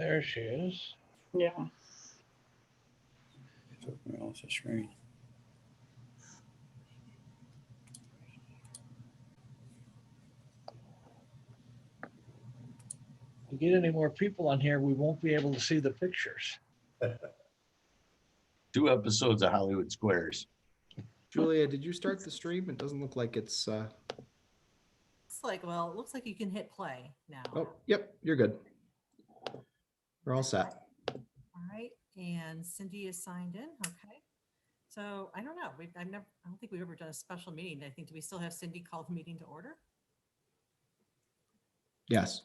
There she is. Yeah. Took me off the screen. If we get any more people on here, we won't be able to see the pictures. 2 episodes of Hollywood Squares. Julia, did you start the stream? It doesn't look like it's. It looks like you can hit play now. Oh, yep, you're good. We're all set. All right, and Cindy is signed in. Okay, so I don't know. I don't think we've ever done a special meeting. I think, do we still have Cindy call the meeting to order? Yes.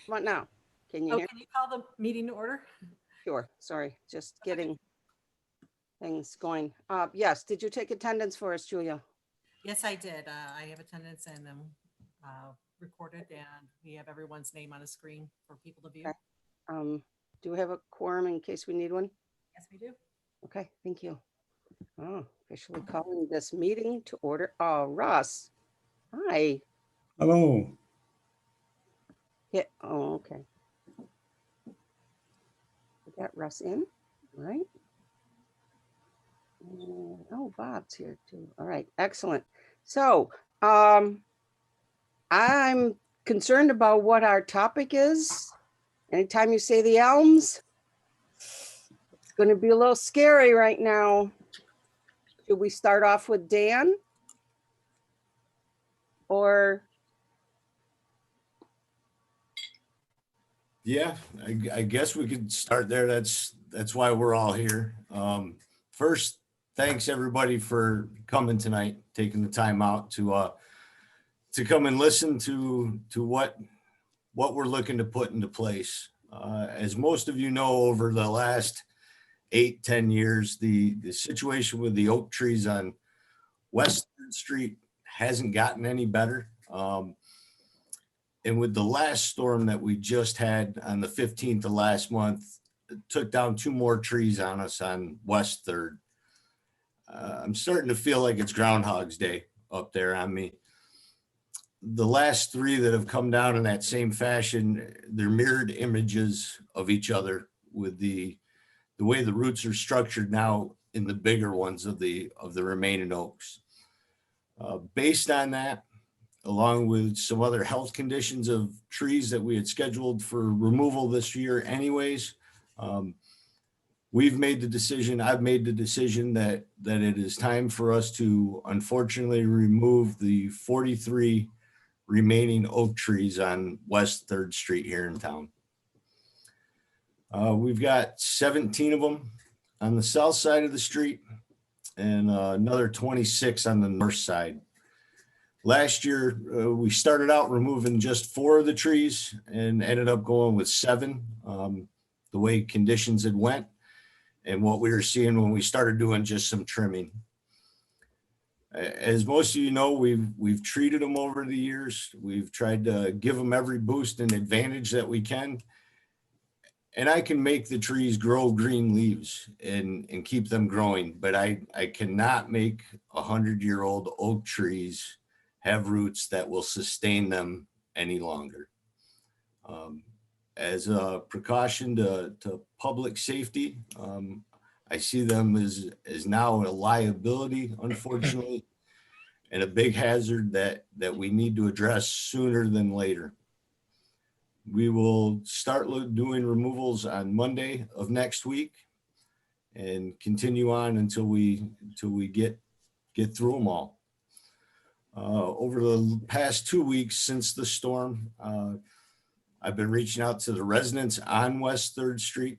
What now? Can you hear? Can you call the meeting to order? Sure. Sorry, just getting things going. Yes, did you take attendance for us, Julia? Yes, I did. I have attendance and recorded, and we have everyone's name on a screen for people to view. Okay. Do we have a quorum in case we need one? Yes, we do. Okay, thank you. Oh, officially calling this meeting to order. Oh, Russ. Hi. Hello. Yeah. Oh, okay. We got Russ in, all right? And, oh, Bob's here too. All right, excellent. So, I'm concerned about what our topic is. Anytime you say the elms, it's going to be a little scary right now. Should we start off with Dan? Or? Yeah, I guess we could start there. That's why we're all here. First, thanks everybody for coming tonight, taking the time out to come and listen to what we're looking to put into place. As most of you know, over the last 8-10 years, the situation with the oak trees on West 3rd Street hasn't gotten any better. And with the last storm that we just had on the 15th of last month, it took down 2 more trees on us on West 3rd. I'm starting to feel like it's Groundhog's Day up there on me. The last 3 that have come down in that same fashion, they're mirrored images of each other with the way the roots are structured now in the bigger ones of the remaining oaks. Based on that, along with some other health conditions of trees that we had scheduled for removal this year anyways, we've made the decision, I've made the decision that it is time for us to unfortunately remove the 43 remaining oak trees on West 3rd Street here in town. We've got 17 of them on the south side of the street and another 26 on the north side. Last year, we started out removing just 4 of the trees and ended up going with 7, the way conditions had went and what we were seeing when we started doing just some trimming. As most of you know, we've treated them over the years. We've tried to give them every boost and advantage that we can. And I can make the trees grow green leaves and keep them growing, but I cannot make 100-year-old oak trees have roots that will sustain them any longer. As a precaution to public safety, I see them as now a liability, unfortunately, and a big hazard that we need to address sooner than later. We will start doing removals on Monday of next week and continue on until we get through them all. Over the past 2 weeks since the storm, I've been reaching out to the residents on West 3rd Street.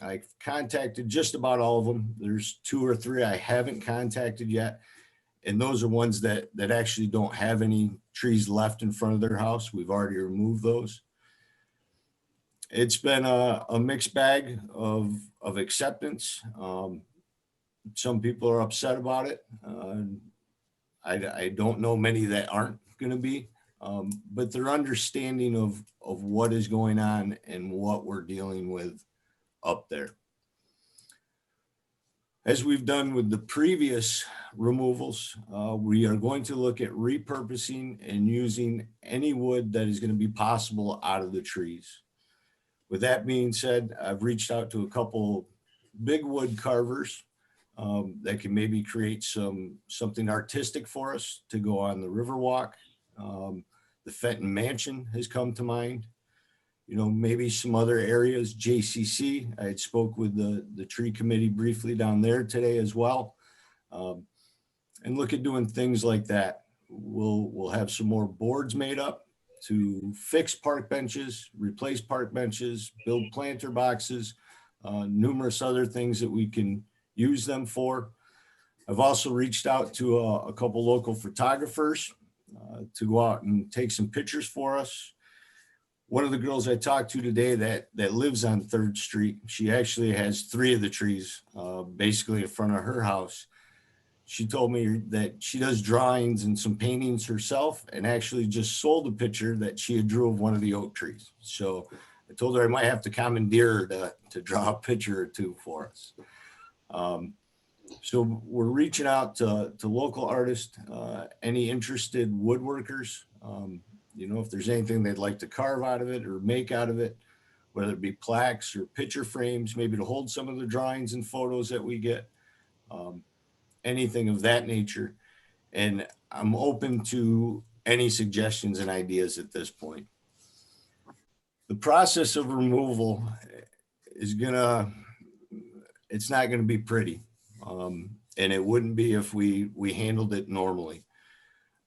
I contacted just about all of them. There's 2 or 3 I haven't contacted yet. And those are ones that actually don't have any trees left in front of their house. We've already removed those. It's been a mixed bag of acceptance. Some people are upset about it. I don't know many that aren't going to be, but they're understanding of what is going on and what we're dealing with up there. As we've done with the previous removals, we are going to look at repurposing and using any wood that is going to be possible out of the trees. With that being said, I've reached out to a couple big wood carvers that can maybe create something artistic for us to go on the Riverwalk. The Fenton Mansion has come to mind. You know, maybe some other areas, JCC. I had spoke with the tree committee briefly down there today as well. And look at doing things like that. We'll have some more boards made up to fix park benches, replace park benches, build planter boxes, numerous other things that we can use them for. I've also reached out to a couple local photographers to go out and take some pictures for us. One of the girls I talked to today that lives on 3rd Street, she actually has 3 of the trees basically in front of her house. She told me that she does drawings and some paintings herself and actually just sold a picture that she had drew of one of the oak trees. So I told her I might have to commandeer her to draw a picture or 2 for us. So we're reaching out to local artists, any interested woodworkers. You know, if there's anything they'd like to carve out of it or make out of it, whether it be plaques or picture frames, maybe to hold some of the drawings and photos that we get, anything of that nature. And I'm open to any suggestions and ideas at this point. The process of removal is it's not gonna be pretty. And it wouldn't be if we handled it normally.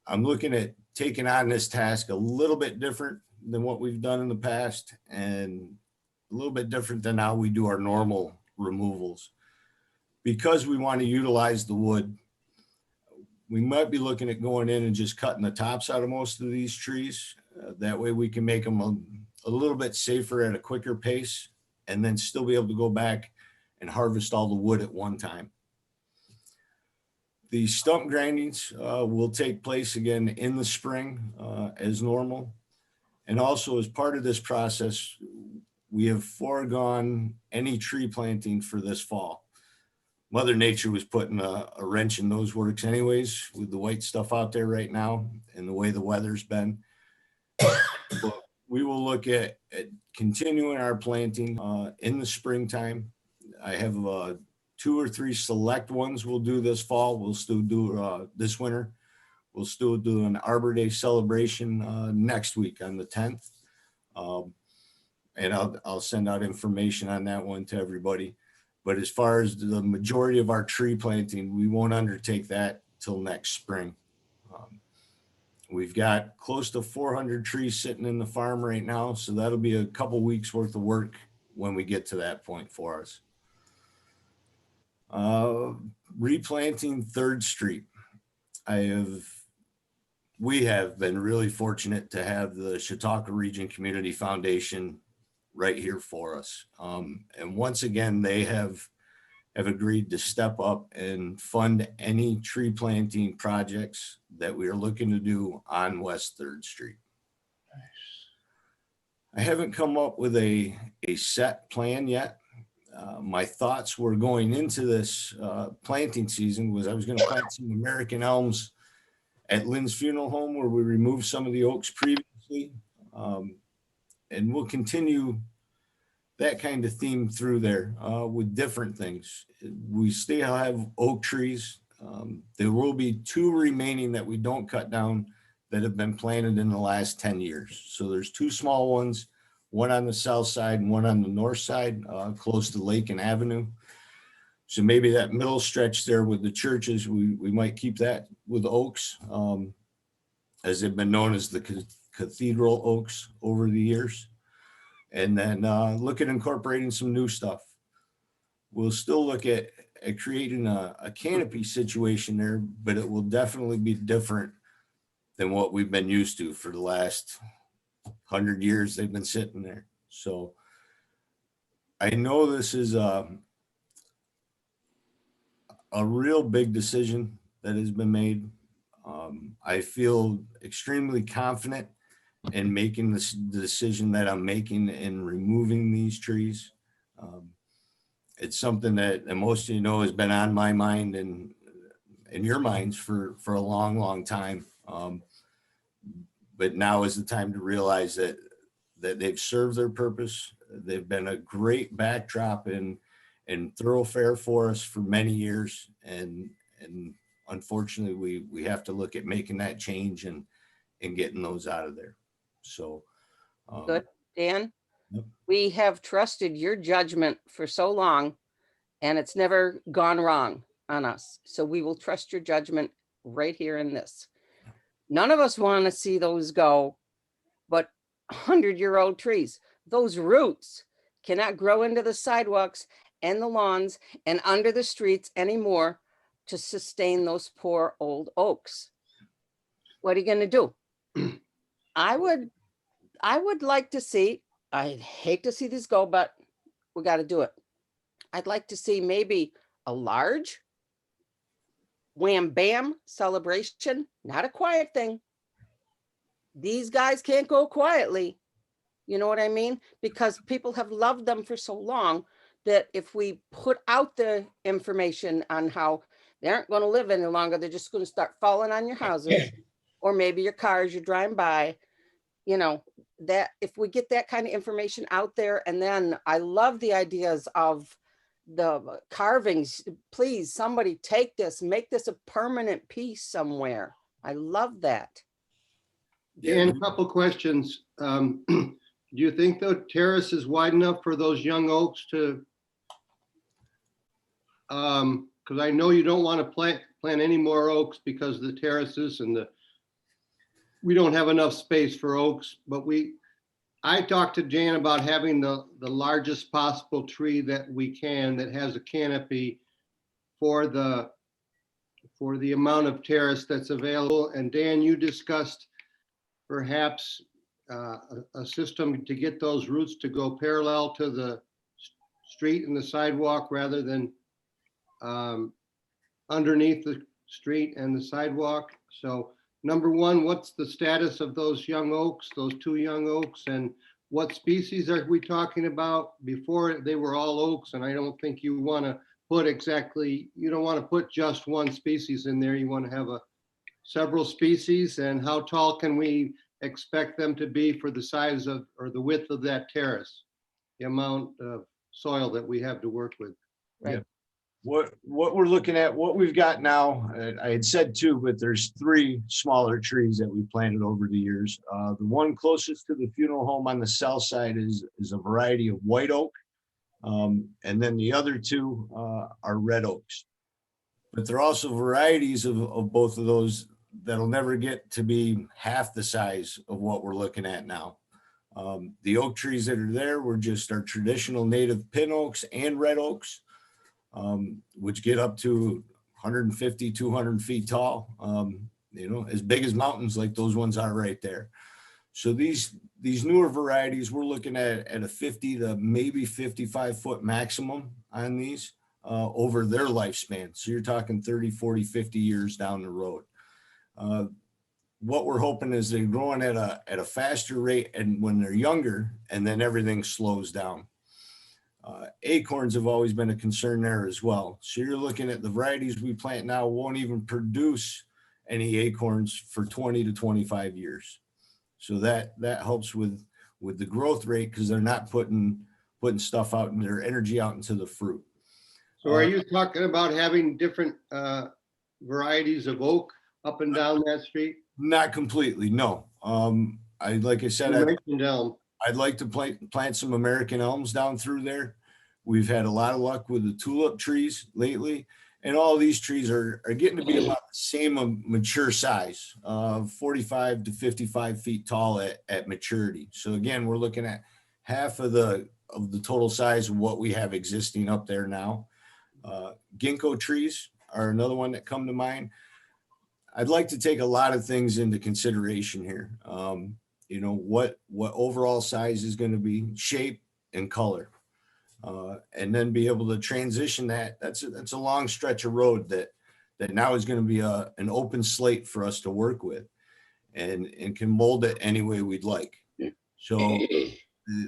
I'm looking at taking on this task a little bit different than what we've done in the past and a little bit different than how we do our normal removals. Because we want to utilize the wood, we might be looking at going in and just cutting the tops out of most of these trees. That way we can make them a little bit safer at a quicker pace and then still be able to go back and harvest all the wood at one time. The stump grindings will take place again in the spring as normal. And also as part of this process, we have foregone any tree planting for this fall. Mother Nature was putting a wrench in those works anyways with the white stuff out there right now and the way the weather's been. But we will look at continuing our planting in the springtime. I have 2 or 3 select ones we'll do this fall. We'll still do this winter. We'll still do an Arbor Day celebration next week on the 10th. And I'll send out information on that one to everybody. But as far as the majority of our tree planting, we won't undertake that till next spring. We've got close to 400 trees sitting in the farm right now. So that'll be a couple weeks worth of work when we get to that point for us. Replanting 3rd Street. We have been really fortunate to have the Chautauqua Region Community Foundation right here for us. And once again, they have agreed to step up and fund any tree planting projects that we are looking to do on West 3rd Street. I haven't come up with a set plan yet. My thoughts were going into this planting season was I was going to plant some American elms at Lynn's Funeral Home where we removed some of the oaks previously. And we'll continue that kind of theme through there with different things. We still have oak trees. There will be 2 remaining that we don't cut down that have been planted in the last 10 years. So there's 2 small ones, one on the south side and one on the north side, close to Lake and Avenue. So maybe that middle stretch there with the churches, we might keep that with oaks. as they've been known as the cathedral oaks over the years. And then look at incorporating some new stuff. We'll still look at creating a canopy situation there, but it will definitely be different than what we've been used to for the last 100 years they've been sitting there. So I know this is a real big decision that has been made. I feel extremely confident in making the decision that I'm making in removing these trees. It's something that most of you know has been on my mind and in your minds for a long, long time. But now is the time to realize that they've served their purpose. They've been a great backdrop and thoroughfare for us for many years. And unfortunately, we have to look at making that change and getting those out of there. So. Good, Dan. Yep. We have trusted your judgment for so long and it's never gone wrong on us. So we will trust your judgment right here in this. None of us want to see those go, but 100-year-old trees, those roots cannot grow into the sidewalks and the lawns and under the streets anymore to sustain those poor old oaks. What are you going to do? I would like to see, I'd hate to see this go, but we got to do it. I'd like to see maybe a large wham bam celebration, not a quiet thing. These guys can't go quietly. You know what I mean? Because people have loved them for so long that if we put out the information on how they aren't going to live any longer, they're just going to start falling on your houses or maybe your cars you're driving by, you know, that if we get that kind of information out there. And then I love the ideas of the carvings. Please, somebody take this, make this a permanent piece somewhere. I love that. Dan, a couple questions. Do you think the terrace is wide enough for those young oaks to, because I know you don't want to plant any more oaks because of the terraces and we don't have enough space for oaks, but I talked to Jan about having the largest possible tree that we can that has a canopy for the amount of terrace that's available. And Dan, you discussed perhaps a system to get those roots to go parallel to the street and the sidewalk rather than underneath the street and the sidewalk. So number one, what's the status of those young oaks, those two young oaks, and what species are we talking about? Before they were all oaks, and I don't think you want to put you don't want to put just one species in there. You want to have several species, and how tall can we expect them to be for the size of or the width of that terrace, the amount of soil that we have to work with. Right. What we're looking at, what we've got now, I had said two, but there's three smaller trees that we planted over the years. The one closest to the funeral home on the south side is a variety of white oak. And then the other two are red oaks. But there are also varieties of both of those that'll never get to be half the size of what we're looking at now. The oak trees that are there were just our traditional native pin oaks and red oaks. Which get up to 150, 200 feet tall, you know, as big as mountains like those ones are right there. So these newer varieties, we're looking at a 50 to maybe 55 foot maximum on these over their lifespan. So you're talking 30, 40, 50 years down the road. What we're hoping is they're growing at a faster rate and when they're younger, and then everything slows down. Acorns have always been a concern there as well. So you're looking at the varieties we plant now won't even produce any acorns for 20 to 25 years. So that helps with the growth rate because they're not putting stuff out and their energy out into the fruit. So are you talking about having different varieties of oak up and down that street? Not completely, no. Like I said, You mentioned elm. I'd like to plant some American elms down through there. We've had a lot of luck with the tulip trees lately. And all these trees are getting to be about the same mature size, 45 to 55 feet tall at maturity. So again, we're looking at half of the total size of what we have existing up there now. Ginkgo trees are another one that come to mind. I'd like to take a lot of things into consideration here. You know, what overall size is going to be, shape and color. And then be able to transition that. That's a long stretch of road that now is going to be an open slate for us to work with, and can mold it any way we'd like. So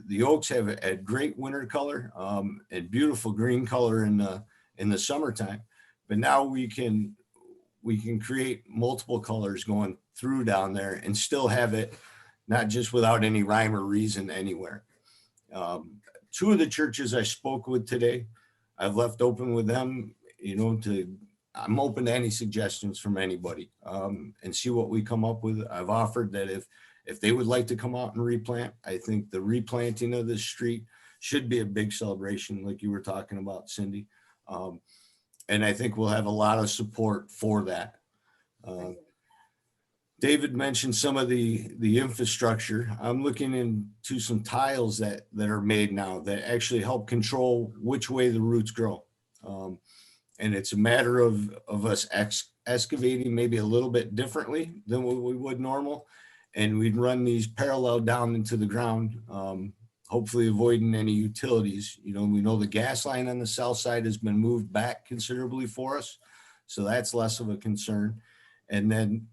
the oaks have a great winter color, and beautiful green color in the summertime, but now we can create multiple colors going through down there and still have it not just without any rhyme or reason anywhere. Two of the churches I spoke with today, I've left open with them, you know, I'm open to any suggestions from anybody, and see what we come up with. I've offered that if they would like to come out and replant, I think the replanting of this street should be a big celebration, like you were talking about, Cindy. And I think we'll have a lot of support for that. David mentioned some of the infrastructure. I'm looking into some tiles that are made now that actually help control which way the roots grow. And it's a matter of us excavating maybe a little bit differently than what we would normal. And we'd run these parallel down into the ground, hopefully avoiding any utilities. You know, we know the gas line on the south side has been moved back considerably for us, so that's less of a concern. And then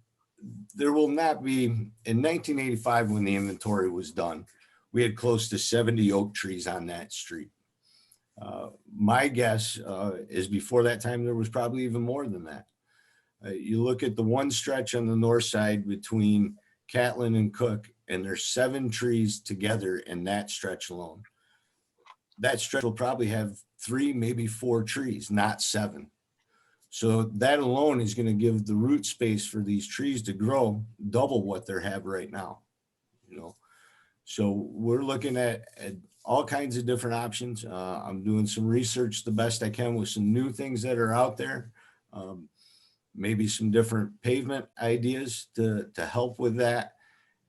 there will not be, in 1985, when the inventory was done, we had close to 70 oak trees on that street. My guess is before that time, there was probably even more than that. You look at the one stretch on the north side between Catlin and Cook, and there's 7 trees together in that stretch alone. That stretch will probably have 3, maybe 4 trees, not 7. So that alone is going to give the root space for these trees to grow double what they have right now, you know. So we're looking at all kinds of different options. I'm doing some research the best I can with some new things that are out there. Maybe some different pavement ideas to help with that,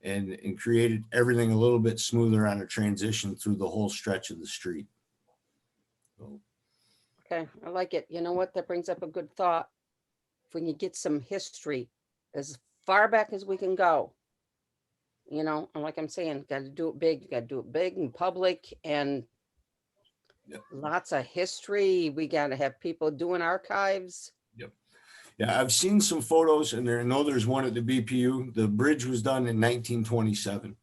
and create everything a little bit smoother on a transition through the whole stretch of the street. So. Okay, I like it. You know what? That brings up a good thought. If we can get some history as far back as we can go, you know, and like I'm saying, got to do it big. You got to do it big and public, and lots of history. We got to have people doing archives. Yep. Yeah, I've seen some photos, and I know there's one at the BPU. The bridge was done in 1927.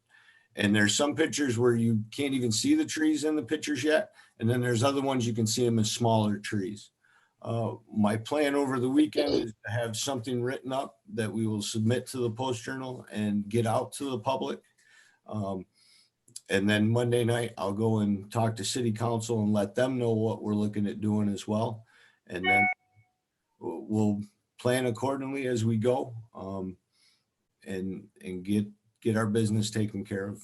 And there's some pictures where you can't even see the trees in the pictures yet. And then there's other ones you can see them as smaller trees. My plan over the weekend is to have something written up that we will submit to the Post Journal and get out to the public. And then Monday night, I'll go and talk to City Council and let them know what we're looking at doing as well. And then we'll plan accordingly as we go, and get our business taken care of.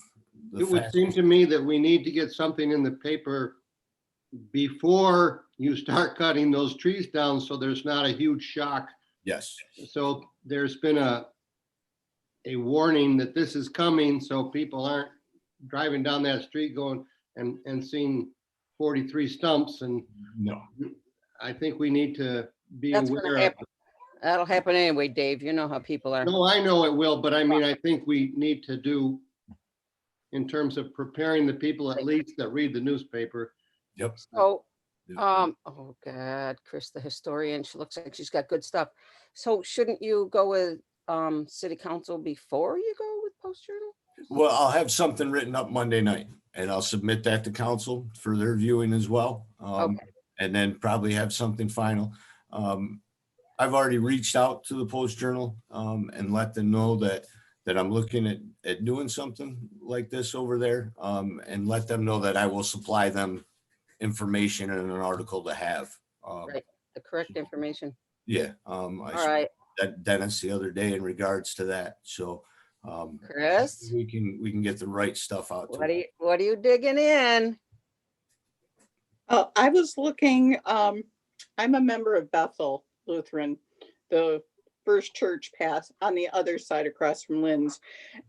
It would seem to me that we need to get something in the paper before you start cutting those trees down, so there's not a huge shock. Yes. So there's been a warning that this is coming, so people aren't driving down that street going and seeing 43 stumps. And No. I think we need to be That's gonna aware of. happen. That'll happen anyway, Dave. You know how people are. No, I know it will, but I mean, I think we need to do, in terms of preparing the people at least that read the newspaper. Yep. So, Yep. oh God, Chris, the historian, she looks like she's got good stuff. So shouldn't you go with city council before you go with Post Journal? Well, I'll have something written up Monday night, and I'll submit that to council for their viewing as well. Okay. And then probably have something final. I've already reached out to the Post Journal, and let them know that I'm looking at doing something like this over there, and let them know that I will supply them information and an article to have. Right, the correct information. Yeah. All right, That Dennis the other day in regards to that. So Chris, we can get the right stuff out to them. what are you digging in? I was looking I'm a member of Bethel Lutheran, the first church pass on the other side across from Lynn's.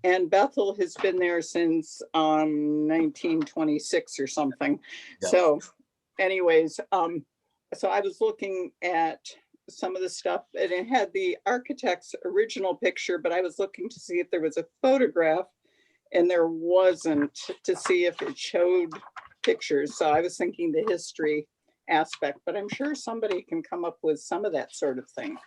And Bethel has been there since 1926 or something. Yeah. So anyways, so I was looking at some of the stuff and it had the architect's original picture, but I was looking to see if there was a photograph and there wasn't, to see if it showed pictures. So I was thinking the history aspect, but I'm sure somebody can come up with some of that sort of thing.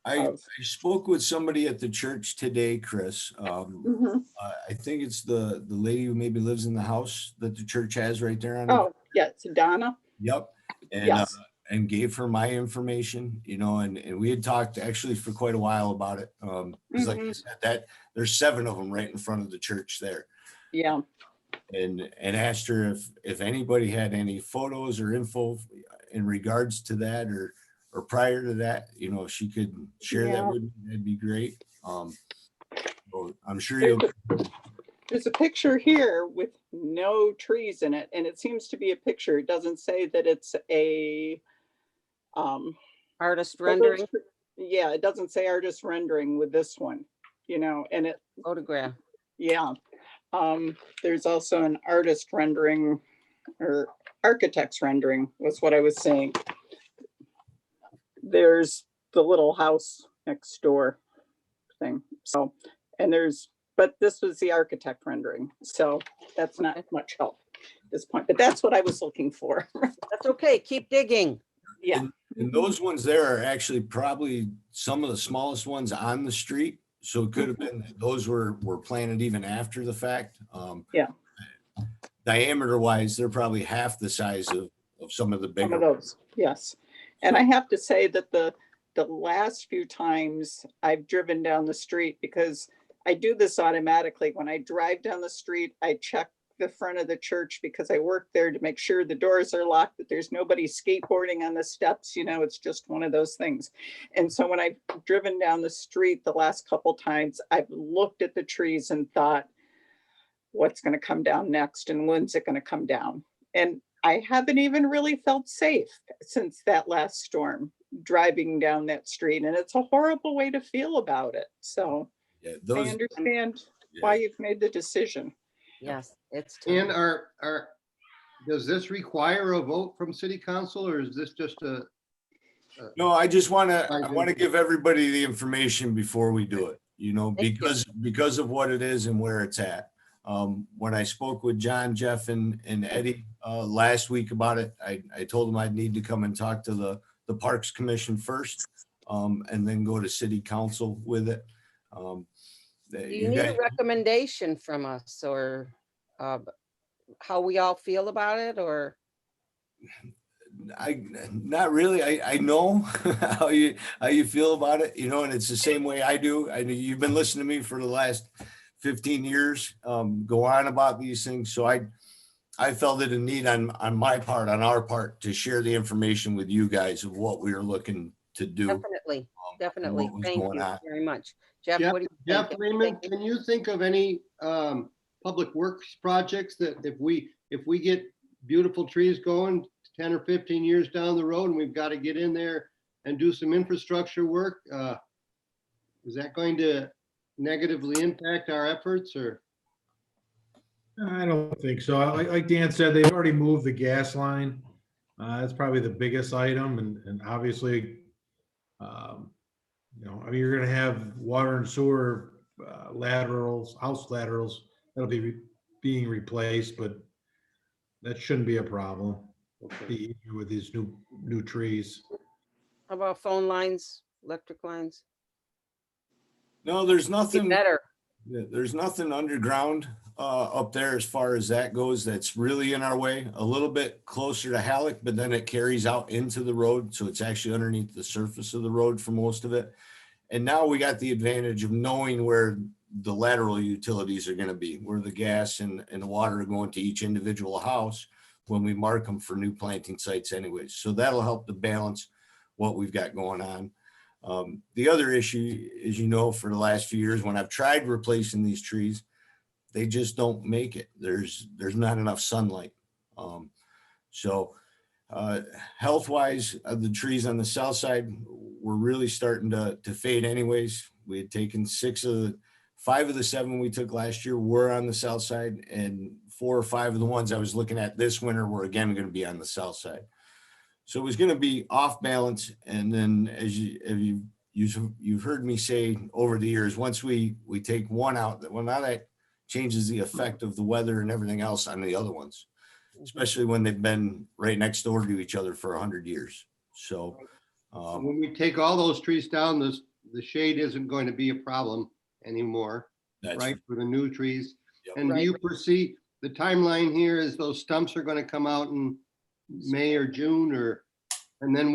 I spoke with somebody at the church today, Chris. Mhm. I think it's the lady who maybe lives in the house that the church has right there on it. Oh, yeah, it's Donna. Yep. Yes. And gave her my information, you know, and we had talked actually for quite a while about it. 'Cause like I said, that there's 7 of them right in front of the church there. Yeah. And asked her if anybody had any photos or info in regards to that or prior to that, you know, if she could share that Yeah. with me, that'd be great. So I'm sure There's you'll. There's a picture here with no trees in it, and it seems to be a picture. It doesn't say that it's a Artist but those rendering, tre- yeah, it doesn't say artist rendering with this one, you know, and it, photograph. yeah. There's also an artist rendering or architect's rendering was what I was saying. There's the little house next door thing. So, and but this was the architect rendering. So that's not Okay. much help at this point, but that's what I was looking for. That's okay. Keep digging. Yeah. And those ones there are actually probably some of the smallest ones on the street. So it could have been, those were planted even after the fact. Yeah. Diameter wise, they're probably half the size of some of the Some bigger. of those, yes. And I have to say that the last few times I've driven down the street, because I do this automatically. When I drive down the street, I check the front of the church because I work there to make sure the doors are locked, that there's nobody skateboarding on the steps. You know, it's just one of those things. And so when I've driven down the street the last couple times, I've looked at the trees and thought, what's going to come down next and when's it going to come down? And I haven't even really felt safe since that last storm driving down that street. And it's a horrible way to feel about it. So Yeah, I those. understand Yeah. why you've made the decision. Yes, it's And time. does this require a vote from city council or is this just a? No, I want to give everybody the information before we do it, you know, Thank you. because of what it is and where it's at. When I spoke with John, Jeff and Eddie last week about it, I told them I'd need to come and talk to the Parks Commission first, and then go to city council with it. Do you need a recommendation from us or how we all feel about it or? Not really. I know how you feel about it, you know, and it's the same way I do. I know you've been listening to me for the last 15 years, go on about these things. So I felt it a need on my part, on our part, to share the information with you guys of what we were looking to do. Definitely, definitely. what was Thank going you on. very much. Jeff, Jeff, what do you Jeff think? Lehman, can you think of any public works projects that if we get beautiful trees going 10 or 15 years down the road and we've got to get in there and do some infrastructure work, is that going to negatively impact our efforts or? I don't think so. Like Dan said, they've already moved the gas line. That's probably the biggest item and obviously, you know, I mean, you're gonna have water and sewer laterals, house laterals that'll be being replaced, but that shouldn't be a problem. Be easier with these new trees. How about phone lines, electric lines? No, there's Be nothing. better. Yeah, there's nothing underground up there as far as that goes that's really in our way. A little bit closer to Halleck, but then it carries out into the road. So it's actually underneath the surface of the road for most of it. And now we got the advantage of knowing where the lateral utilities are going to be, where the gas and the water are going to each individual house when we mark them for new planting sites anyways. So that'll help to balance what we've got going on. The other issue is, you know, for the last few years, when I've tried replacing these trees, they just don't make it. There's not enough sunlight. So Health wise, the trees on the south side were really starting to fade anyways. We had taken 5 of the 7 we took last year were on the south side, and 4 or 5 of the ones I was looking at this winter were again going to be on the south side. So it was going to be off balance. And then as you've heard me say over the years, once we take one out, well, now that changes the effect of the weather and everything else on the other ones, especially when they've been right next door to each other for 100 years. So when we take all those trees down, the shade isn't going to be a problem anymore, right, for the new trees. Yep. And do you foresee the timeline here is those stumps are going to come out in May or June, and then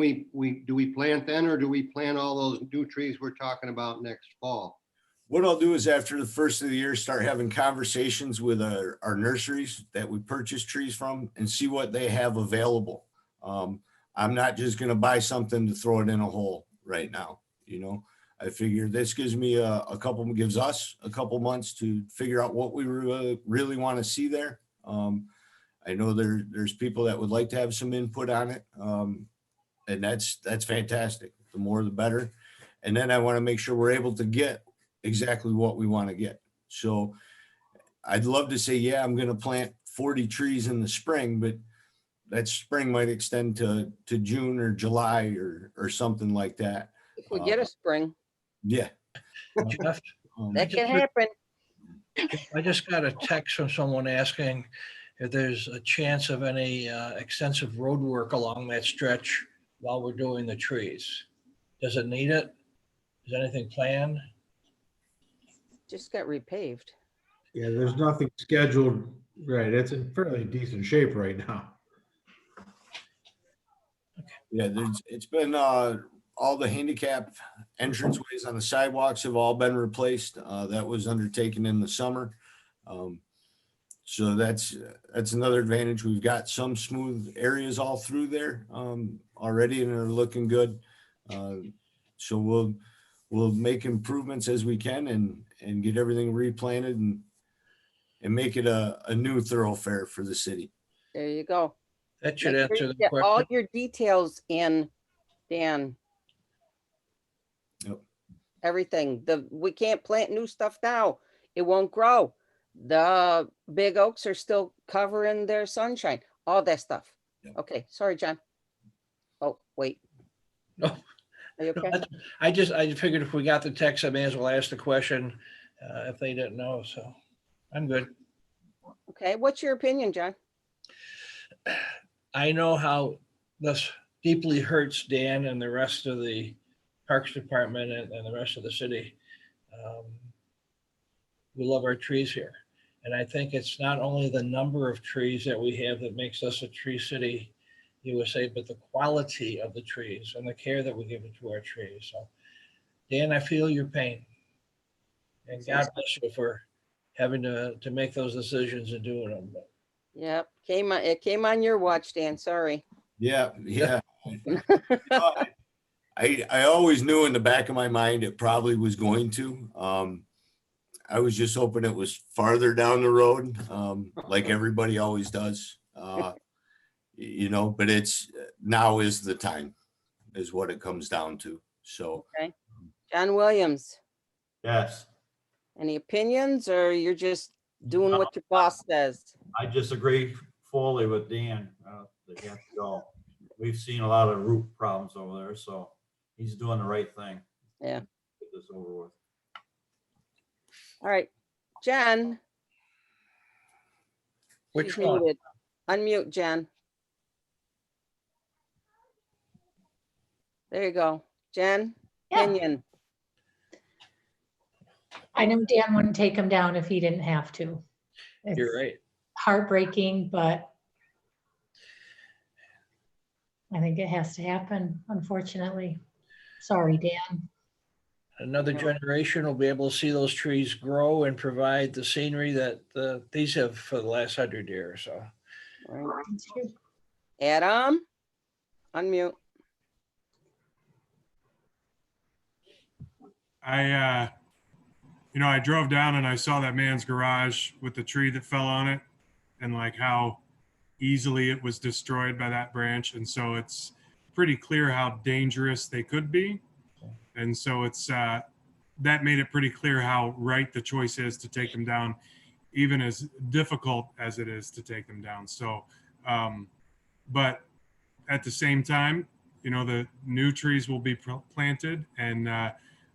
do we plant then, or do we plant all those new trees we're talking about next fall? What I'll do is after the first of the year, start having conversations with our nurseries that we purchase trees from and see what they have available. I'm not just going to buy something to throw it in a hole right now. You know, I figure this gives me gives us a couple months to figure out what we really want to see there. I know there's people that would like to have some input on it. And that's fantastic. The more, the better. And then I want to make sure we're able to get exactly what we want to get. So I'd love to say, yeah, I'm going to plant 40 trees in the spring, but that spring might extend to June or July or something like that. If we get a spring, Yeah. Jeff, that can happen. I just got a text from someone asking if there's a chance of any extensive road work along that stretch while we're doing the trees. Does it need it? Is anything planned? Just got repaved. Yeah, there's nothing scheduled. Right, it's in fairly decent shape right now. Yeah, it's been all the handicap entranceways on the sidewalks have all been replaced. That was undertaken in the summer. So that's another advantage. We've got some smooth areas all through there already, and they're looking good. So we'll make improvements as we can and get everything replanted and make it a new thoroughfare for the city. There you go. That should Make sure answer you the get all question. your details in, Dan. Yep. Everything. We can't plant new stuff now. It won't grow. The big oaks are still covering their sunshine, all that stuff. Yep. Okay, sorry, John. Oh, wait. No. Are you okay? I figured if we got the text, I may as well ask the question if they didn't know. So I'm good. Okay, what's your opinion, John? I know how this deeply hurts Dan and the rest of the Parks Department and the rest of the city. We love our trees here. And I think it's not only the number of trees that we have that makes us a tree city, USA, but the quality of the trees and the care that we give to our trees. So, Dan, I feel your pain. And God bless you for having to make those decisions and doing them. But Yep, it came on your watch, Dan. Sorry. Yeah. I always knew in the back of my mind it probably was going to. I was just hoping it was farther down the road, like everybody always does. You know, but now is the time, is what it comes down to. So, Okay. John Williams, Yes, any opinions, or you're just doing what your boss says? I disagree fully with Dan. They have to go. We've seen a lot of root problems over there, so he's doing the right thing. Yeah. Get this over with. All right, Jen. which She's one? muted. Unmute, Jen. There you go. Jen, Yeah. opinion. I know Dan wouldn't take him down if he didn't have to. You're It's right. heartbreaking, but I think it has to happen, unfortunately. Sorry, Dan. Another generation will be able to see those trees grow and provide the scenery that these have for the last 100 years. So Right. It's true. Adam, unmute. I drove down and I saw that man's garage with the tree that fell on it and like how easily it was destroyed by that branch. And so it's pretty clear how dangerous they could be. And so it's that made it pretty clear how right the choice is to take them down, even as difficult as it is to take them down. So, but at the same time, you know, the new trees will be planted, and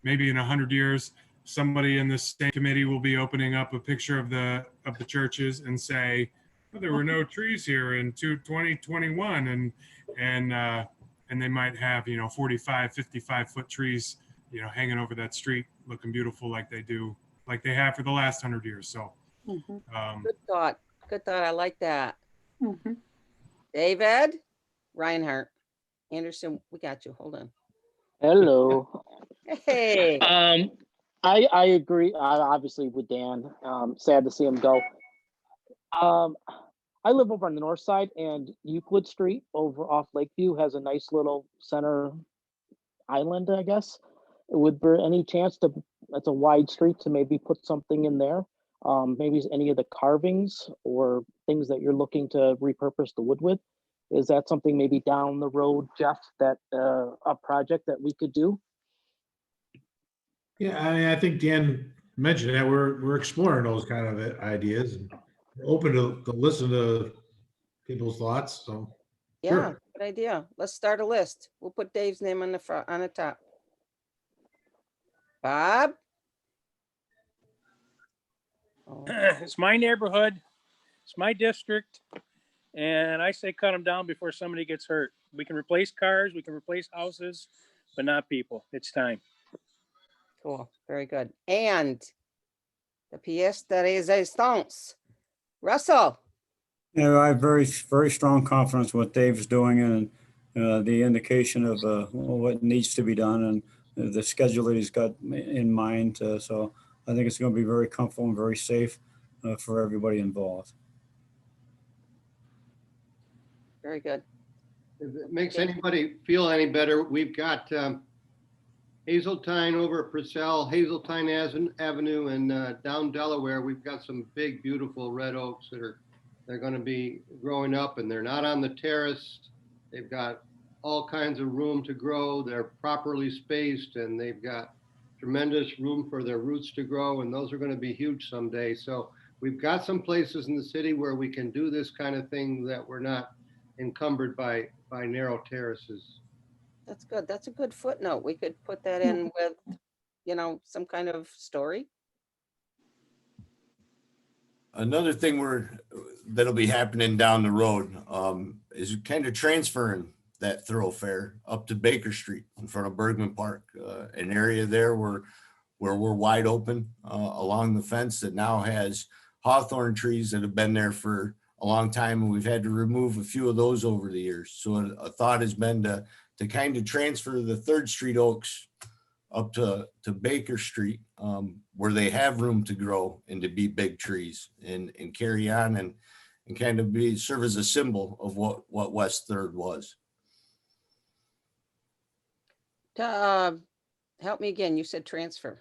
maybe in 100 years, somebody in this same committee will be opening up a picture of the churches and say, well, there were no trees here in 2021, and they might have, you know, 45, 55-foot trees, you know, hanging over that street, looking beautiful like they have for the last 100 years. So, Good thought. Good thought. I like that. Mhm. David Reinhardt Anderson, we got you. Hold on. Hello. Hey. I agree, obviously with Dan. Sad to see him go. I live over on the north side, and Euclid Street over off Lakeview has a nice little center island, I guess. Would there any chance to, that's a wide street, to maybe put something in there? Maybe any of the carvings or things that you're looking to repurpose the wood with? Is that something maybe down the road, Jeff, that a project that we could do? Yeah, I mean, I think Dan mentioned that we're exploring those kind of ideas and we're open to listen to people's thoughts. So Yeah, sure. good idea. Let's start a list. We'll put Dave's name on the front, on the top. Bob? Oh, It's my neighborhood, it's my district, and I say cut them down before somebody gets hurt. We can replace cars, we can replace houses, but not people. It's time. cool. Very good. And the pièce de résistance. Russell? Yeah, I have very, very strong confidence what Dave's doing and the indication of what needs to be done and the schedule that he's got in mind. So I think it's going to be very comfortable and very safe for everybody involved. Very good. If it makes anybody feel any better, we've got Hazeltine over at Purcell, Hazeltine Avenue, and down Delaware. We've got some big, beautiful red oaks they're going to be growing up, and they're not on the terrace. They've got all kinds of room to grow. They're properly spaced, and they've got tremendous room for their roots to grow, and those are going to be huge someday. So we've got some places in the city where we can do this kind of thing that we're not encumbered by narrow terraces. That's good. That's a good footnote. We could put that in with, you know, some kind of story. Another thing that'll be happening down the road is kind of transferring that thoroughfare up to Baker Street in front of Bergman Park, an area there where we're wide open along the fence that now has hawthorn trees that have been there for a long time, and we've had to remove a few of those over the years. So a thought has been to kind of transfer the 3rd Street oaks up to Baker Street, where they have room to grow and to be big trees and carry on and kind of serve as a symbol of what West 3rd was. Help me again. You said transfer.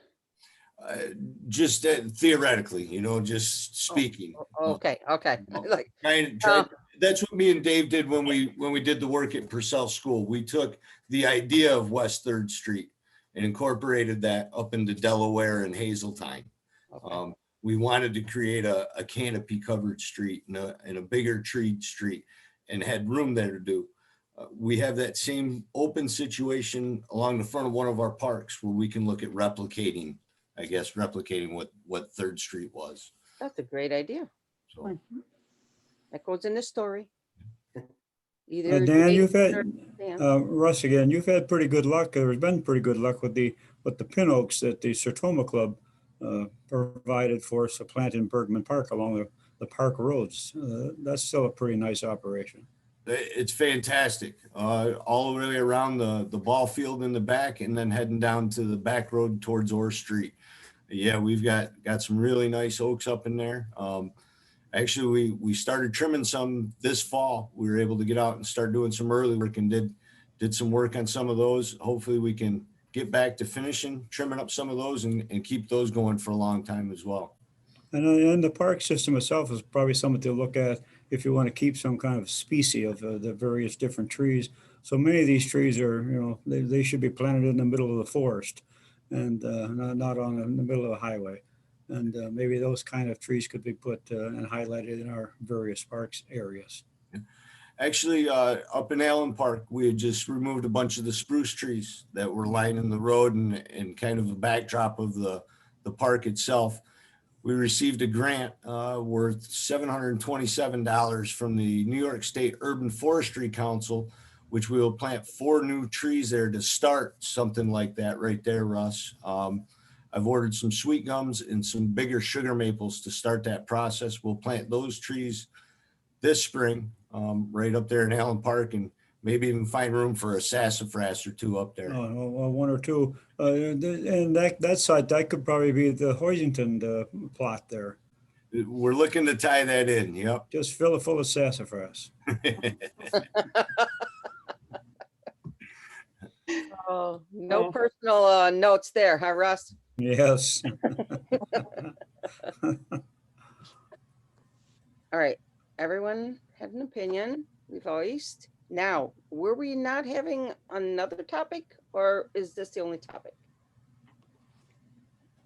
Just theoretically, you know, just speaking. Okay. Like, that's what me and Dave did when we did the work at Purcell School. We took the idea of West 3rd Street and incorporated that up into Delaware and Hazeltine. okay. We wanted to create a canopy covered street and a bigger tree street, and had room there to do. We have that same open situation along the front of one of our parks where we can look at replicating what 3rd Street was. That's a great idea. So That goes in the story. Dan, Dave you've had or Dan. Russ again. You've had pretty good luck. There's been pretty good luck with the pin oaks that the Sertoma Club provided for us to plant in Bergman Park along the park roads. That's still a pretty nice operation. It's fantastic. All the way around the ball field in the back, and then heading down to the back road towards Orr Street. Yeah, we've got some really nice oaks up in there. Actually, we started trimming some this fall. We were able to get out and start doing some early work and did some work on some of those. Hopefully we can get back to finishing, trimming up some of those and keep those going for a long time as well. And the park system itself is probably something to look at if you want to keep some kind of species of the various different trees. So many of these trees are, they should be planted in the middle of the forest and not on in the middle of the highway. And maybe those kind of trees could be put and highlighted in our various parks areas. Actually, up in Allen Park, we had just removed a bunch of the spruce trees that were lining the road and kind of a backdrop of the park itself. We received a grant worth $727 from the New York State Urban Forestry Council, which we will plant 4 new trees there to start something like that right there, Russ. I've ordered some sweet gums and some bigger sugar maples to start that process. We'll plant those trees this spring right up there in Allen Park, and maybe even find room for a sassafras or 2 up there. Oh, well, 1 or 2. And that side, that could probably be the Hoisington plot there. We're looking to tie that in. Yep. Just fill it full of sassafras. Oh, no personal notes there, huh, Russ? Yes. All right, everyone had an opinion, we voiced. Now, were we not having another topic, or is this the only topic?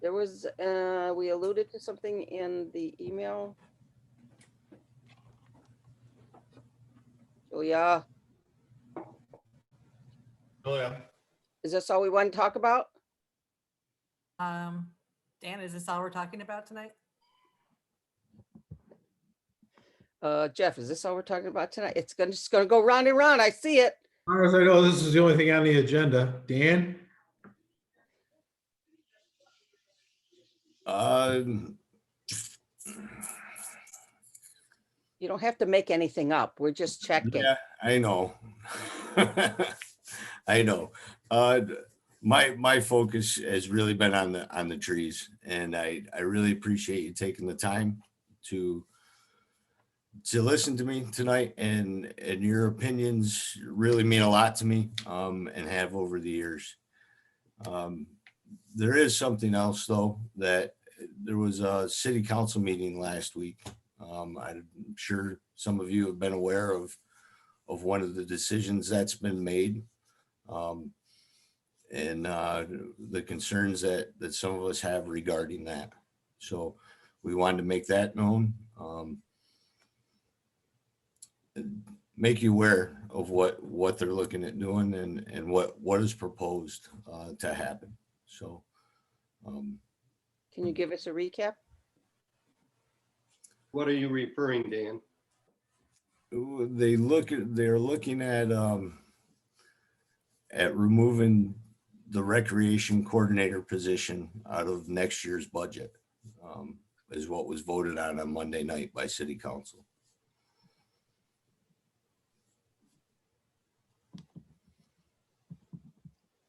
There was, we alluded to something in the email. Julia, is this all we want to talk about? Dan, is this all we're talking about tonight? Jeff, is this all we're talking about tonight? It's just gonna go round and round. I see it. As far as I know, this is the only thing on the agenda. Dan? You don't have to make anything up. We're just checking. Yeah, I know. I know. My focus has really been on the trees, and I really appreciate you taking the time to listen to me tonight, and your opinions really mean a lot to me, and have over the years. There is something else though, that there was a city council meeting last week. I'm sure some of you have been aware of one of the decisions that's been made, and the concerns that some of us have regarding that. So we wanted to make that known, make you aware of what they're looking at doing and what is proposed to happen. So Can you give us a recap? What are you referring, Dan? they're looking at removing the recreation coordinator position out of next year's budget, is what was voted on Monday night by city council.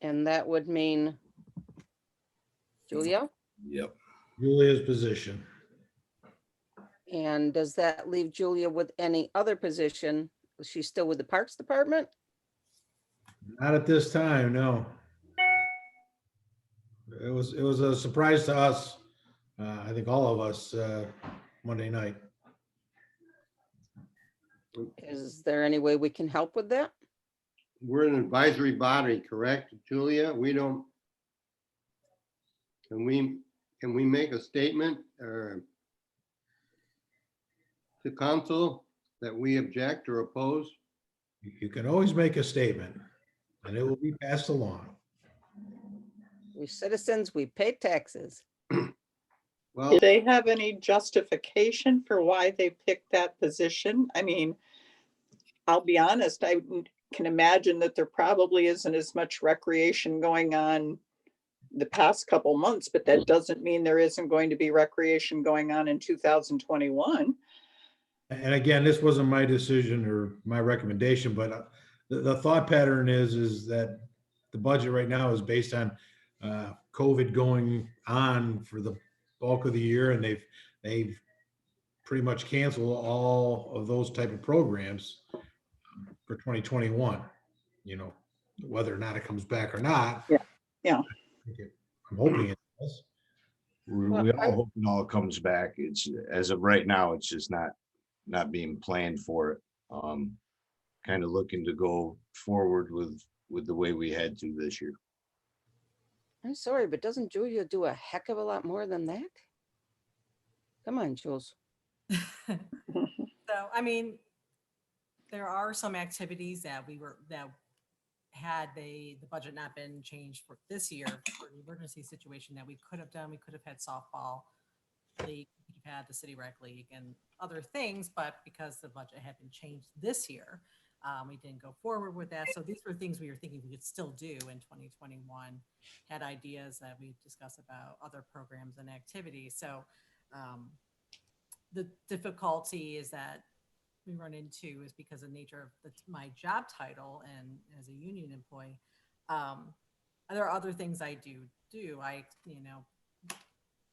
And that would mean Julia? Yep. Julia's position. And does that leave Julia with any other position? Is she still with the Parks Department? Not at this time, no. It was a surprise to us, I think all of us, Monday night. Is there any way we can help with that? We're an advisory body, correct, Julia? We don't. Can we make a statement or to council that we object or oppose? You can always make a statement and it will be passed along. We citizens, we pay taxes. Well, Do they have any justification for why they picked that position? I mean, I'll be honest, I can imagine that there probably isn't as much recreation going on the past couple months, but that doesn't mean there isn't going to be recreation going on in 2021. And again, this wasn't my decision or my recommendation, but the thought pattern is that the budget right now is based on COVID going on for the bulk of the year, and they've pretty much canceled all of those type of programs for 2021. You know, whether or not it comes back or not. Yeah. I'm hoping it does. We all hope it all comes back. It's, as of right now, it's just not not being planned for it. Kind of looking to go forward with the way we had to this year. I'm sorry, but doesn't Julia do a heck of a lot more than that? Come on, Jules. So, I mean, there are some activities that had the budget not been changed for this year for the emergency situation that we could have done. We could have had softball league, we could have had the city rec league and other things, but because the budget had been changed this year, we didn't go forward with that. So these were things we were thinking we could still do in 2021, had ideas that we discussed about other programs and activities. So the difficulty is that we run into is because of the nature of my job title and as a union employee, there are other things I do. I,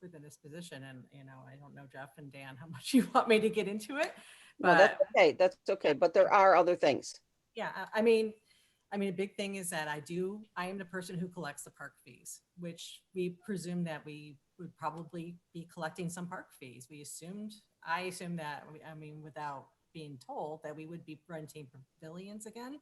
within this position, and I don't know, Jeff and Dan, how much you want me to get into it. No, But that's okay. That's okay. But there are other things. yeah, I mean, a big thing is that I am the person who collects the park fees, which we presume that we would probably be collecting some park fees. I assumed that, without being told, that we would be renting pavilions again.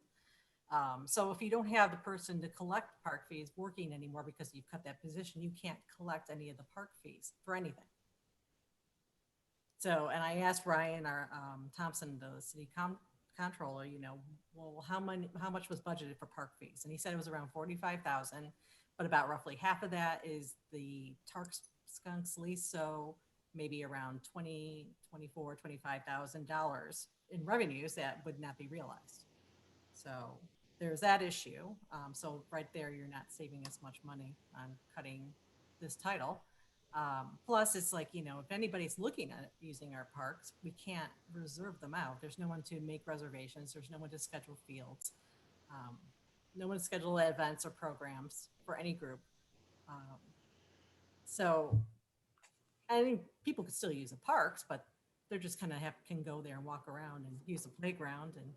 So if you don't have the person to collect park fees working anymore because you've cut that position, you can't collect any of the park fees for anything. So, and I asked Ryan Thompson, the city comptroller, well, how much was budgeted for park fees? And he said it was around 45,000, but about roughly half of that is the Tark Skunks lease. So maybe around $25,000 in revenues that would not be realized. So there's that issue. So right there, you're not saving as much money on cutting this title. Plus, it's like, if anybody's looking at using our parks, we can't reserve them out. There's no one to make reservations. There's no one to schedule fields. No one to schedule events or programs for any group. So I think people could still use the parks, but they're just kind of can go there and walk around and use the playground. And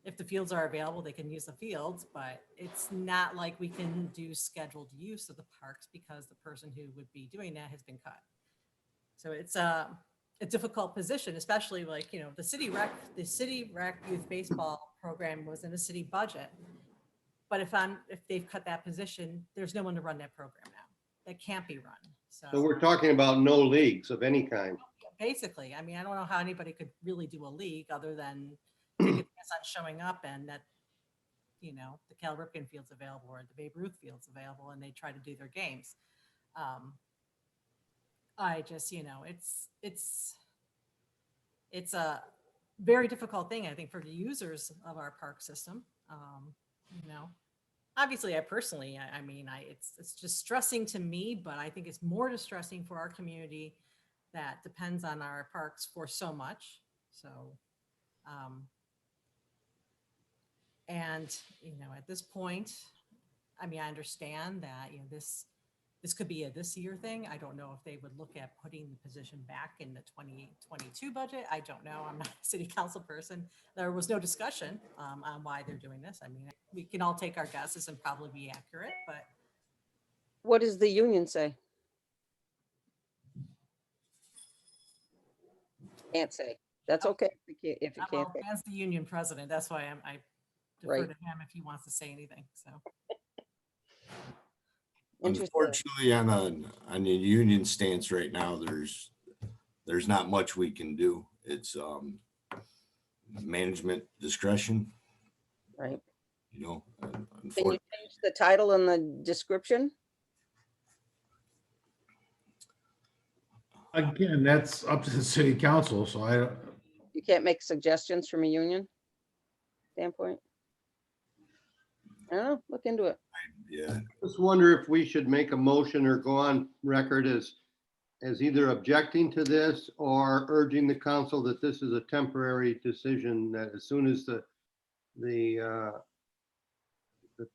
if the fields are available, they can use the fields, but it's not like we can do scheduled use of the parks because the person who would be doing that has been cut. So it's a difficult position, especially like, the city rec youth baseball program was in a city budget. But if they've cut that position, there's no one to run that program now. That can't be run. So we're talking about no leagues of any kind. Basically, I don't know how anybody could really do a league other than take a chance on showing up and that, the Cal Ripken field's available or the Babe Ruth field's available and they try to do their games. I just, it's a very difficult thing, I think, for the users of our park system. Obviously, I personally, it's just stressing to me, but I think it's more distressing for our community that depends on our parks for so much. So, and, at this point, I understand that, this could be a this year thing. I don't know if they would look at putting the position back in the 2022 budget. I don't know. I'm not a city council person. There was no discussion on why they're doing this. We can all take our guesses and probably be accurate, but. What does the union say? Can't say. That's okay if you can't. As the union president, that's why I defer to him if he wants to say anything. So. Unfortunately, on a union stance right now, there's not much we can do. It's management discretion. Right. Can you change the title and the description? Again, that's up to the city council, so You can't make suggestions from a union standpoint? I don't know, look into it. Yeah. Just wonder if we should make a motion or go on record as either objecting to this or urging the council that this is a temporary decision, that as soon as the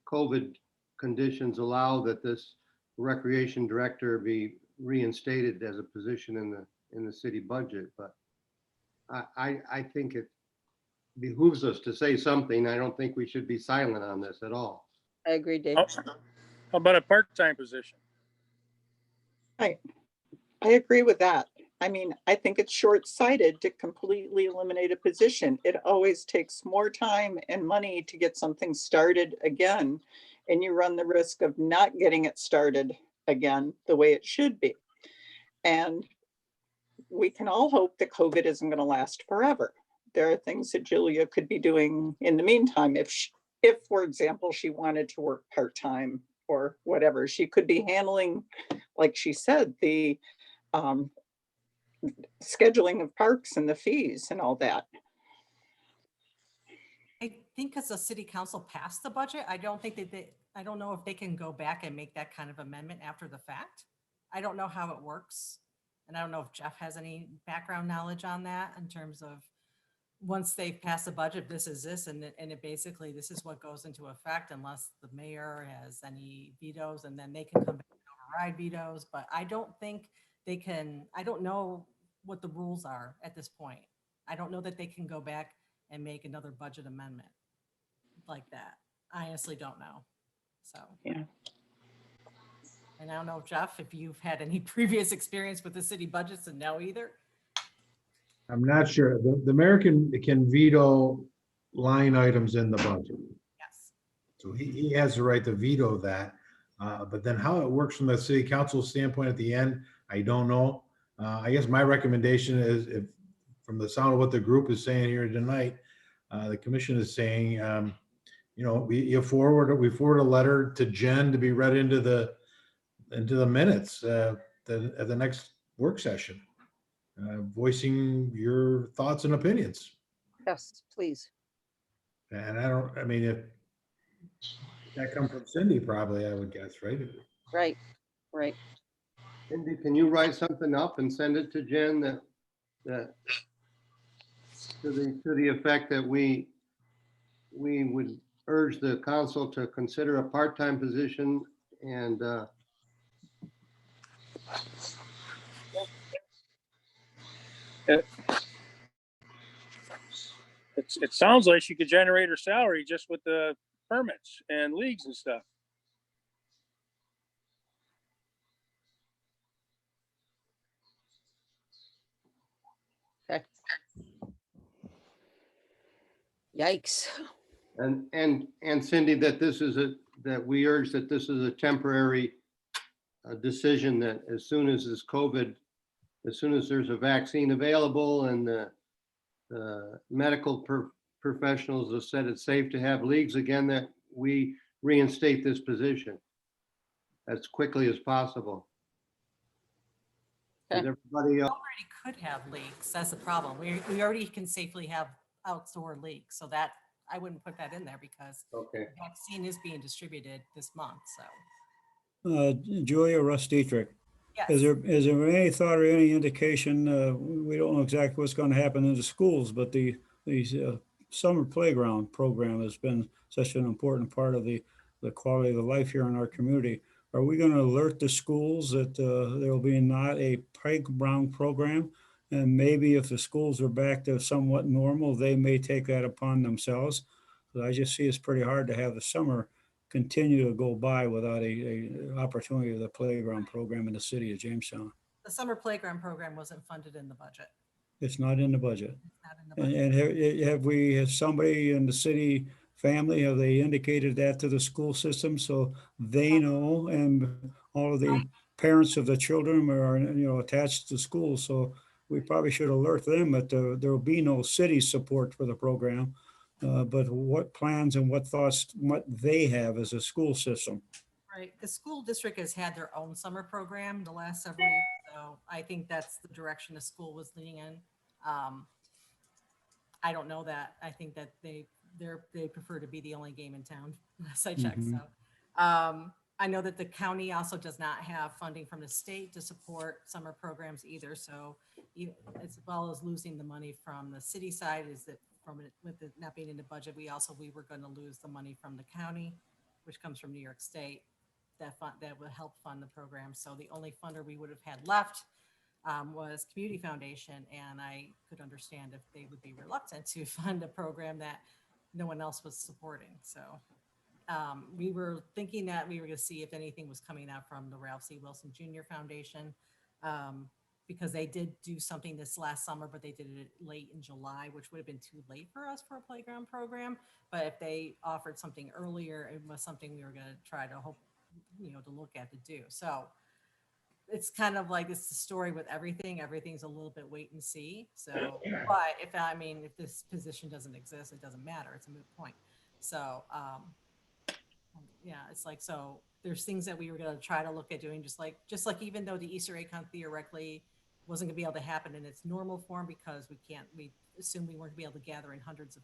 COVID conditions allow, that this recreation director be reinstated as a position in the city budget. But I think it behooves us to say something. I don't think we should be silent on this at all. I agree, Dave. How about a part-time position? I agree with that. I mean, I think it's short-sighted to completely eliminate a position. It always takes more time and money to get something started again, and you run the risk of not getting it started again the way it should be. And we can all hope that COVID isn't going to last forever. There are things that Julia could be doing in the meantime. If, for example, she wanted to work part-time or whatever, she could be handling, like she said, the um, scheduling of parks and the fees and all that. I think because the city council passed the budget, I don't think that I don't know if they can go back and make that kind of amendment after the fact. I don't know how it works. And I don't know if Jeff has any background knowledge on that in terms of once they've passed the budget, this is this, and it basically, this is what goes into effect unless the mayor has any vetoes, and then they can come back and override vetoes. But I don't think they can, I don't know what the rules are at this point. I don't know that they can go back and make another budget amendment like that. I honestly don't know. So. Yeah. And I don't know, Jeff, if you've had any previous experience with the city budgets, and no either. I'm not sure. The mayor can veto line items in the budget. Yes. So he has the right to veto that. But then how it works from the city council standpoint at the end, I don't know. I guess my recommendation is, if from the sound of what the group is saying here tonight, the commission is saying, you know, we forward a letter to Jen to be read into the minutes at the next work session, voicing your thoughts and opinions. Yes, please. And I mean, if that comes from Cindy, probably, I would guess, right? Right, right. Cindy, can you write something up and send it to Jen that to the effect that we would urge the council to consider a part-time position and It sounds like she could generate her salary just with the permits and leagues and stuff. Okay. Yikes. and Cindy, that we urge that this is a temporary decision, that as soon as there's a vaccine available and the medical professionals have said it's safe to have leagues again, that we reinstate this position as quickly as possible. Okay. Is everybody else? Already could have leaks. That's the problem. We already can safely have outdoor leaks. So that I wouldn't put that in there because Okay. the vaccine is being distributed this month. So Julia, Russ Dietrich. Is yes. there any thought or any indication, we don't know exactly what's going to happen in the schools, but the summer playground program has been such an important part of the quality of the life here in our community. Are we going to alert the schools that there will be not a playground program? And maybe if the schools are back to somewhat normal, they may take that upon themselves. But I just see it's pretty hard to have the summer continue to go by without a opportunity of the playground program in the city of Jamestown. The summer playground program wasn't funded in the budget. It's not in the budget. It's not in the budget. And have somebody in the city family, have they indicated that to the school system so they know, and all of the parents of the children are, attached to school? So we probably should alert them that there will be no city support for the program. But what plans and what thoughts, what they have as a school system. Right. The school district has had their own summer program the last several years. So I think that's the direction the school was leaning in. I don't know that. I think that they prefer to be the only game in town, last I checked. Mhm. So I know that the county also does not have funding from the state to support summer programs either. So as well as losing the money from the city side, is that with it not being in the budget, we were going to lose the money from the county, which comes from New York State, that would help fund the program. So the only funder we would have had left was Community Foundation, and I could understand if they would be reluctant to fund a program that no one else was supporting. So we were thinking that we were going to see if anything was coming out from the Ralph C. Wilson Jr. Foundation, because they did do something this last summer, but they did it late in July, which would have been too late for us for a playground program. But if they offered something earlier, it was something we were going to try to hope, to look at to do. So it's kind of like it's the story with everything. Everything's a little bit wait and see. So, but if this position doesn't exist, it doesn't matter. It's a moot point. So, yeah, it's like, so there's things that we were going to try to look at doing, just like even though the Easter egg hunt theoretically wasn't going to be able to happen in its normal form because we assumed we weren't going to be able to gather in hundreds of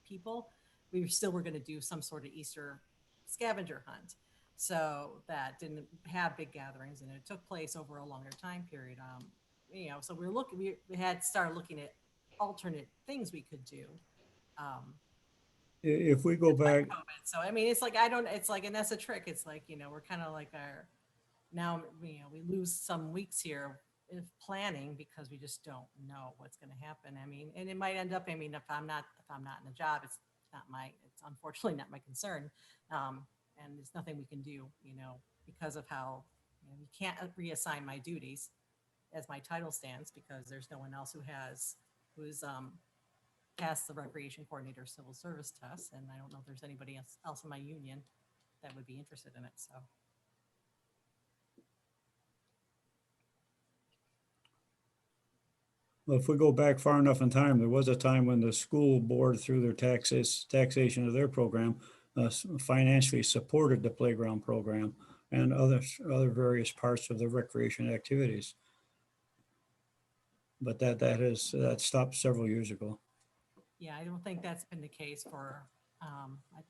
people, we still were going to do some sort of Easter scavenger hunt. So that didn't have big gatherings and it took place over a longer time period. So we had started looking at alternate things we could do. If we go back, COVID. So, it's like, and that's a trick. It's like, we're kind of like we lose some weeks here of planning because we just don't know what's going to happen. And it might end up, if I'm not in a job, it's unfortunately not my concern. And there's nothing we can do, because of how, you can't reassign my duties as my title stands because there's no one else who's passed the recreation coordinator civil service test. And I don't know if there's anybody else in my union that would be interested in it. So. well, if we go back far enough in time, there was a time when the school board, through their taxation of their program, financially supported the playground program and other various parts of the recreation activities. But that stopped several years ago. Yeah, I don't think that's been the case for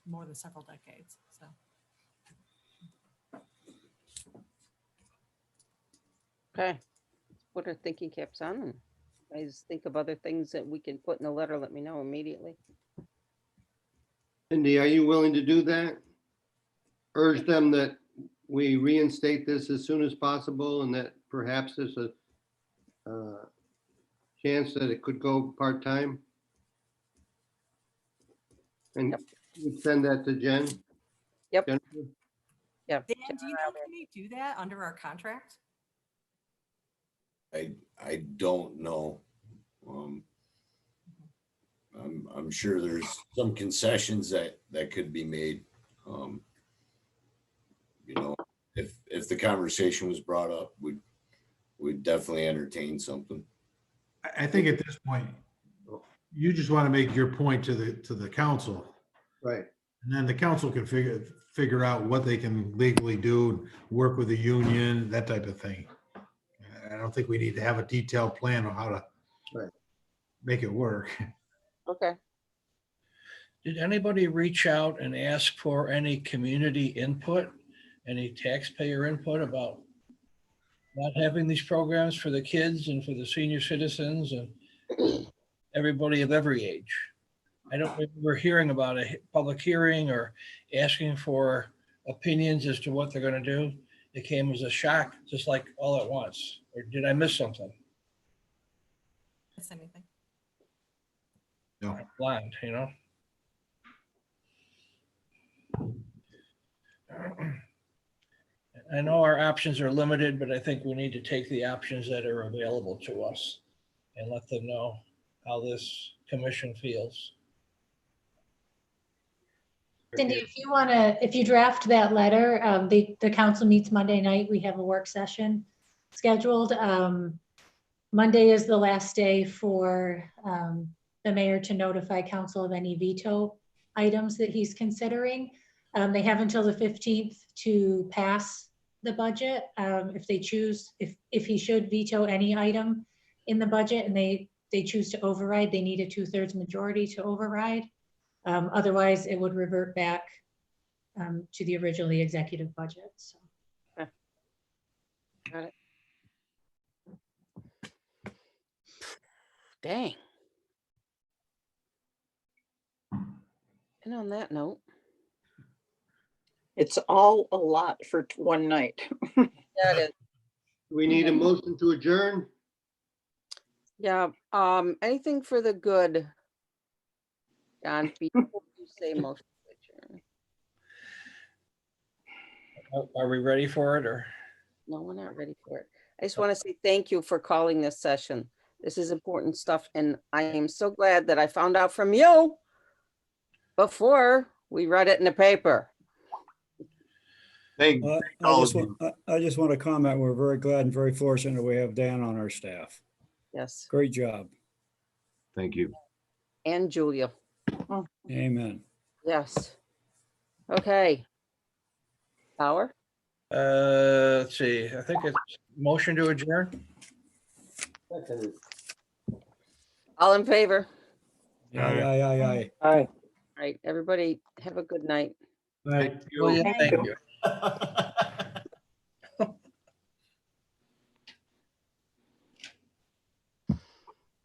more than several decades. So. Okay, put our thinking caps on and guys think of other things that we can put in the letter. Let me know immediately. Cindy, are you willing to do that? Urge them that we reinstate this as soon as possible and that perhaps there's a chance that it could go part-time? And you'd send that to Jen? Yep. Jennifer? Yeah. Dan, do you know, can they do that under our contract? I don't know. I'm sure there's some concessions that could be made. If the conversation was brought up, we'd definitely entertain something. I think at this point, you just want to make your point to the council. Right. And then the council can figure out what they can legally do, work with the union, that type of thing. I don't think we need to have a detailed plan on how to make it work. Okay. Did anybody reach out and ask for any community input, any taxpayer input about not having these programs for the kids and for the senior citizens and everybody of every age? I don't remember hearing about a public hearing or asking for opinions as to what they're going to do. It came as a shock, just like all at once. Or did I miss something? Miss anything? No. I'm blind, I know our options are limited, but I think we need to take the options that are available to us and let them know how this commission feels. Cindy, if you draft that letter, the council meets Monday night. We have a work session scheduled. Monday is the last day for the mayor to notify council of any veto items that he's considering. They have until the 15th to pass the budget. If they choose, if he should veto any item in the budget and they choose to override, they need a 2/3 majority to override. Otherwise, it would revert back to the originally executive budget. So. Okay. Got it. Dang. And on that note, It's all a lot for one night. that is, We need a motion to adjourn? yeah, anything for the good. John, before you say motion to adjourn. Are we ready for it or? No, we're not ready for it. I just want to say thank you for calling this session. This is important stuff, and I am so glad that I found out from you before we read it in the paper. Thank I all just of you. want to comment, we're very glad and very fortunate we have Dan on our staff. Yes, Great job. Thank you. and Julia. Amen. Yes. Okay. Power? Let's see, I think it's motion to adjourn. All in favor? Aye, aye, aye, aye. Aye. All right, everybody have a good night. Right. Julia, thank you.